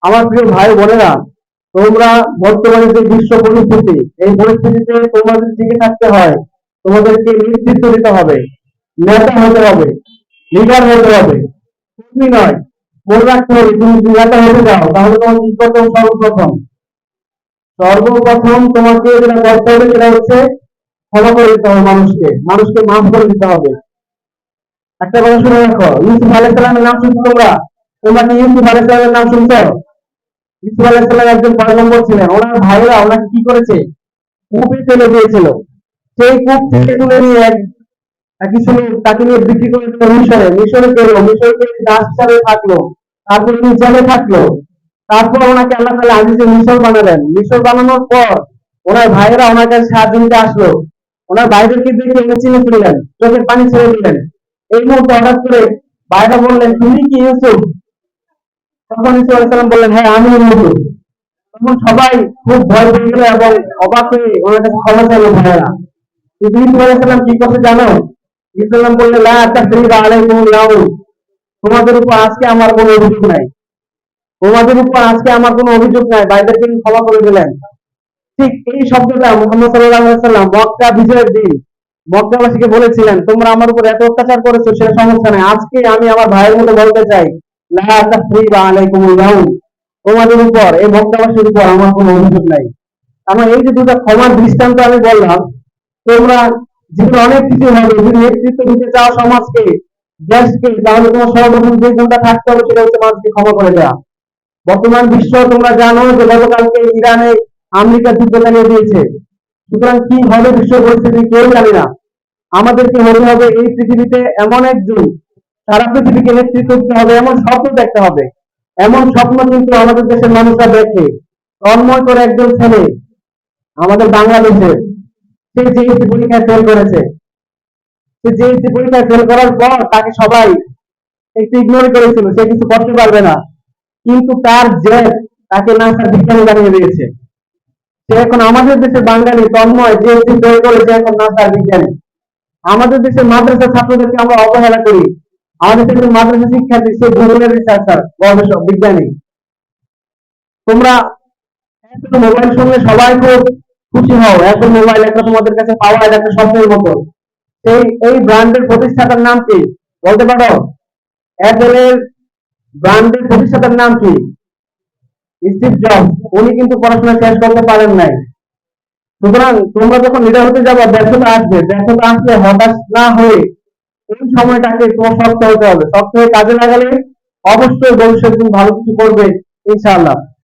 আমার প্রিয় ভাই বোনেরা, তোমরা বর্তমানে যে বিশ্ব পরিস্থিতি, এই পরিস্থিতিতে তোমাদের টিকে থাকতে হয়, তোমাদেরকে নেতৃত্ব দিতে হবে, নেতা হতে হবে, লিডার হতে হবে। তুমি নয়, মনে রাখতে হবে তুমি যদি নেতা হতে যাও তাহলে তোমার কি করতে হবে? সর্বপ্রথম তোমাকে যেটা করতে হবে সেটা হচ্ছে ক্ষমা করে দিতে হবে মানুষকে, মানুষকে মাফ করে দিতে হবে। একটা কথা শুনে রাখো, ইউসুফ আলাইহিস সালামের নাম শুনছো তোমরা? তোমরা কি ইউসুফ আলাইহিস সালামের নাম শুনছো? ইসুফ আলাইহিস সালাম একজন পয়গম্বর ছিলেন, ওনার ভাইরা ওনাকে কি করেছে? কূপে ফেলে দিয়েছিল। সেই কূপ থেকে তুলে নিয়ে কিছু লোক তাকে নিয়ে বিক্রি করে দিল মিশরে, মিশরে গেল, মিশরে গিয়ে দাস হিসাবে থাকলো, তারপর তিনি জেলে থাকলো। তারপর ওনাকে আল্লাহ তাআলা আজিজে মিশর বানালেন। মিশর বানানোর পর ওনার ভাইয়েরা ওনার কাছে সাহায্য নিতে আসলো। ওনার ভাইদেরকে দেখে উনি চিনে ফেললেন, চোখের পানি ছেড়ে দিলেন। এই মুহূর্তে হঠাৎ করে ভাইরা বললেন, তুমি কি ইউসুফ? তখন ইসা আলাইহিস সালাম বললেন, হ্যাঁ আমি ইউসুফ। তখন সবাই খুব ভয় পেয়ে গেল এবং অবাক হয়ে ওনার কাছে ক্ষমা চাইল ভাইয়েরা। কিন্তু ইসা আলাইহিস সালাম কি করতে জানো? ইসা সালাম বললেন, লা তাসরিবা আলাইকুমুল ইয়াউম, তোমাদের উপর আজকে আমার কোনো অভিযোগ নাই, তোমাদের উপর আজকে আমার কোনো অভিযোগ নাই। ভাইদেরকে ক্ষমা করে দিলেন। ঠিক এই শব্দটা মুহাম্মদ সাল্লাল্লাহু আলাইহি ওয়াসাল্লাম মক্কা বিজয়ের দিন মক্কাবাসীকে বলেছিলেন, তোমরা আমার উপর এত অত্যাচার করেছো, সে সমস্যা নাই, আজকে আমি আমার ভাইয়ের মতো বলতে চাই, লা তাসরিবা আলাইকুমুল ইয়াউম, তোমাদের উপর, এই মক্কাবাসীর উপর আমার কোনো অভিযোগ নাই। আমার এই যে দুটো ক্ষমার দৃষ্টান্ত আমি বললাম, তোমরা জীবনে অনেক কিছু হবে, যদি নেতৃত্ব দিতে চাও সমাজকে, দেশকে, তাহলে তোমার সর্বপ্রথম যে গুণটা থাকতে হবে সেটা হচ্ছে মানুষকে ক্ষমা করে দেওয়া। বর্তমান বিশ্ব তোমরা জানো যে গতকালকে ইরানে আমেরিকা যুদ্ধ চালিয়ে দিয়েছে। সুতরাং কি হবে বিশ্ব পরিস্থিতি কেউ জানি না। আমাদেরকে হতে হবে এই পৃথিবীতে এমন একজন, সারা পৃথিবীকে নেতৃত্ব দিতে হবে, এমন স্বপ্ন দেখতে হবে। এমন স্বপ্ন কিন্তু আমাদের দেশের মানুষরা দেখে। তন্ময় করে একজন ছেলে আমাদের বাংলাদেশের, সে জিএসসি পরীক্ষায় ফেল করেছে। সে জিএসসি পরীক্ষায় ফেল করার পর তাকে সবাই একটু ইগনোর করেছিল, সে কিছু করতে পারবে না। কিন্তু তার জেদ তাকে নাসার বিজ্ঞানী বানিয়ে দিয়েছে। সে এখন আমাদের দেশের বাঙালি তন্ময়, জিএসসি ফেল করে সে এখন নাসার বিজ্ঞানী। আমাদের দেশের মাদ্রাসা ছাত্রদেরকে আমরা অবহেলা করি। আমাদের দেশের মাদ্রাসা শিক্ষার্থী সে গুগলের রিসার্চার, গবেষক, বিজ্ঞানী। তোমরা মোবাইল শুনলে সবাই খুব খুশি হও, এত মোবাইল একটা তোমাদের কাছে পাওয়া একটা স্বপ্নের মতো। এই ব্র্যান্ডের প্রতিষ্ঠাতার নাম কি বলতে পারো? অ্যাপেলের ব্র্যান্ডের প্রতিষ্ঠাতার নাম কি? Steve jobs. উনি কিন্তু পড়াশোনা শেষ করতে পারেন নাই। সুতরাং তোমরা যখন লিডার হতে যাবো, ব্যর্থতা আসবে, ব্যর্থতা আসলে হতাশ না হয়ে এই সময়টাকে তোমার শক্ত হতে হবে। শক্ত হয়ে কাজে লাগালে অবশ্যই ভবিষ্যতে তুমি ভালো কিছু করবে, ইনশাআল্লাহ।